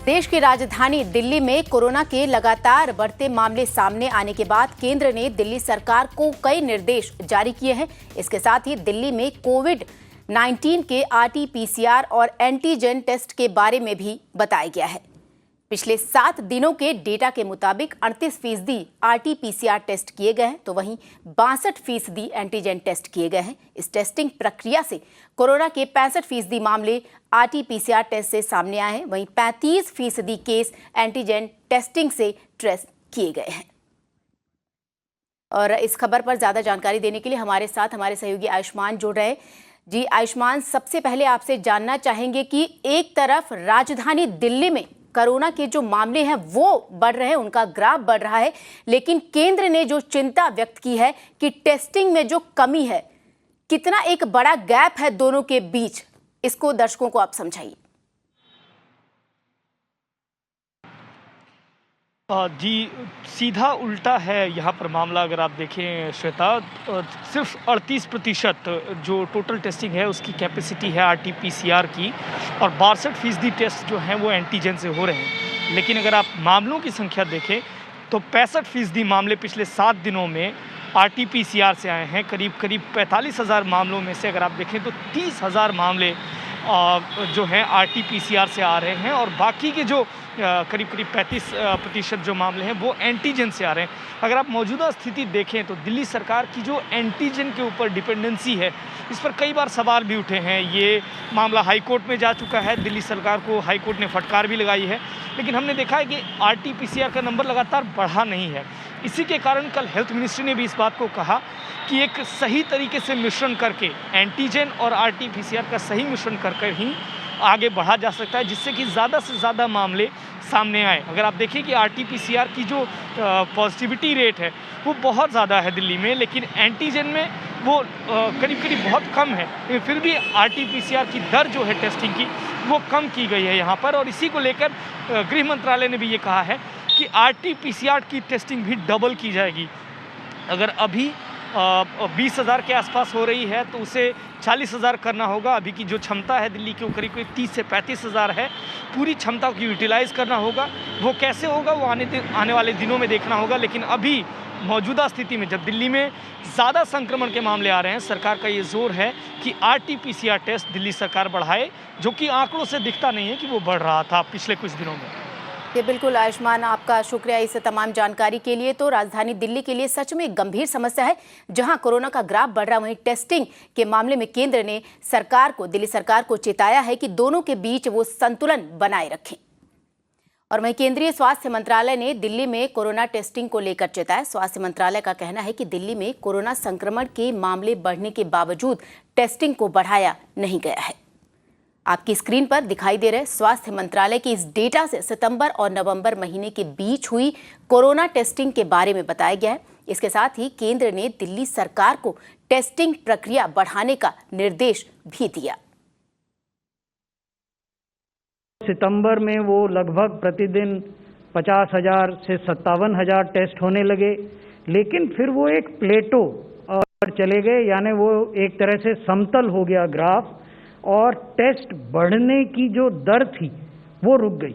देश की राजधानी दिल्ली में कोरोना के लगातार बढ़ते मामले सामने आने के बाद केंद्र ने दिल्ली सरकार को कई निर्देश जारी किए हैं। इसके साथ ही दिल्ली में कोविड-19 के आरटी-पीसीआर और एंटीजन टेस्ट के बारे में भी बताया गया है। पिछले 7 दिनों के डेटा के मुताबिक 38% आरटी-पीसीआर टेस्ट किए गए हैं, तो वहीं 62% एंटीजन टेस्ट किए गए हैं। इस टेस्टिंग प्रक्रिया से कोरोना के 65% मामले आरटी-पीसीआर टेस्ट से सामने आए हैं। वहीं 35% केस एंटीजन टेस्टिंग से ट्रेस किए गए हैं। और इस खबर पर ज्यादा जानकारी देने के लिए हमारे साथ हमारे सहयोगी आयुष्मान जुड़ रहे हैं। जी आयुष्मान, सबसे पहले आपसे जानना चाहेंगे कि एक तरफ राजधानी दिल्ली में कोरोना के जो मामले हैं वो बढ़ रहे हैं, उनका ग्राफ बढ़ रहा है, लेकिन केंद्र ने जो चिंता व्यक्त की है कि टेस्टिंग में जो कमी है, कितना एक बड़ा गैप है दोनों के बीच, इसको दर्शकों को आप समझाइए। जी, सीधा उल्टा है यहाँ पर मामला। अगर आप देखें श्वेता, सिर्फ 38% जो टोटल टेस्टिंग है उसकी कैपेसिटी है आरटी-पीसीआर की, और 62% टेस्ट जो हैं वो एंटीजन से हो रहे हैं। लेकिन अगर आप मामलों की संख्या देखें तो 65% मामले पिछले 7 दिनों में आरटी-पीसीआर से आए हैं। करीब 45,000 मामलों में से अगर आप देखें तो 30,000 मामले जो हैं आरटी-पीसीआर से आ रहे हैं, और बाकी के जो करीब 35% जो मामले हैं वो एंटीजन से आ रहे हैं। अगर आप मौजूदा स्थिति देखें तो दिल्ली सरकार की जो एंटीजन के ऊपर डिपेंडेंसी है, इस पर कई बार सवाल भी उठे हैं। ये मामला हाई कोर्ट में जा चुका है, दिल्ली सरकार को हाई कोर्ट ने फटकार भी लगाई है, लेकिन हमने देखा है कि आरटी-पीसीआर का नंबर लगातार बढ़ा नहीं है। इसी के कारण कल हेल्थ मिनिस्ट्री ने भी इस बात को कहा कि एक सही तरीके से मिश्रण करके एंटीजन और आरटी-पीसीआर का सही मिश्रण कर ही आगे बढ़ा जा सकता है, जिससे कि ज़्यादा से ज़्यादा मामले सामने आए। अगर आप देखें कि आरटी-पीसीआर की जो पॉजिटिविटी रेट है वो बहुत ज़्यादा है दिल्ली में, लेकिन एंटीजन में वो करीब बहुत कम है। लेकिन फिर भी आरटी-पीसीआर की दर जो है टेस्टिंग की वो कम की गई है यहाँ पर, और इसी को लेकर गृह मंत्रालय ने भी ये कहा है कि आरटी-पीसीआर की टेस्टिंग भी डबल की जाएगी। अगर अभी 20,000 के आसपास हो रही है तो उसे 40,000 करना होगा। अभी की जो क्षमता है दिल्ली की वो करीब 30 से 35,000 है। पूरी क्षमता को यूटिलाइज़ करना होगा। वो कैसे होगा वो आने वाले दिनों में देखना होगा। लेकिन अभी मौजूदा स्थिति में जब दिल्ली में ज़्यादा संक्रमण के मामले आ रहे हैं, सरकार का ये जोर है कि आरटी-पीसीआर टेस्ट दिल्ली सरकार बढ़ाए, जो कि आंकड़ों से दिखता नहीं है कि वो बढ़ रहा था पिछले कुछ दिनों में। ये बिल्कुल आयुष्मान, आपका शुक्रिया इस तमाम जानकारी के लिए। तो राजधानी दिल्ली के लिए सच में गंभीर समस्या है, जहां कोरोना का ग्राफ बढ़ रहा है, वहीं टेस्टिंग के मामले में केंद्र ने दिल्ली सरकार को चेताया है कि दोनों के बीच वो संतुलन बनाए रखें। और वहीं केंद्रीय स्वास्थ्य मंत्रालय ने दिल्ली में कोरोना टेस्टिंग को लेकर चेताया। स्वास्थ्य मंत्रालय का कहना है कि दिल्ली में कोरोना संक्रमण के मामले बढ़ने के बावजूद टेस्टिंग को बढ़ाया नहीं गया है। आपकी स्क्रीन पर दिखाई दे रहे स्वास्थ्य मंत्रालय के इस डेटा से सितंबर और नवंबर महीने के बीच हुई कोरोना टेस्टिंग के बारे में बताया गया है। इसके साथ ही केंद्र ने दिल्ली सरकार को टेस्टिंग प्रक्रिया बढ़ाने का निर्देश भी दिया। सितंबर में वो लगभग प्रतिदिन 50,000 से 57,000 टेस्ट होने लगे, लेकिन फिर वो एक प्लेटो पर चले गए, यानी वो एक तरह से समतल हो गया ग्राफ, और टेस्ट बढ़ने की जो दर थी वो रुक गई।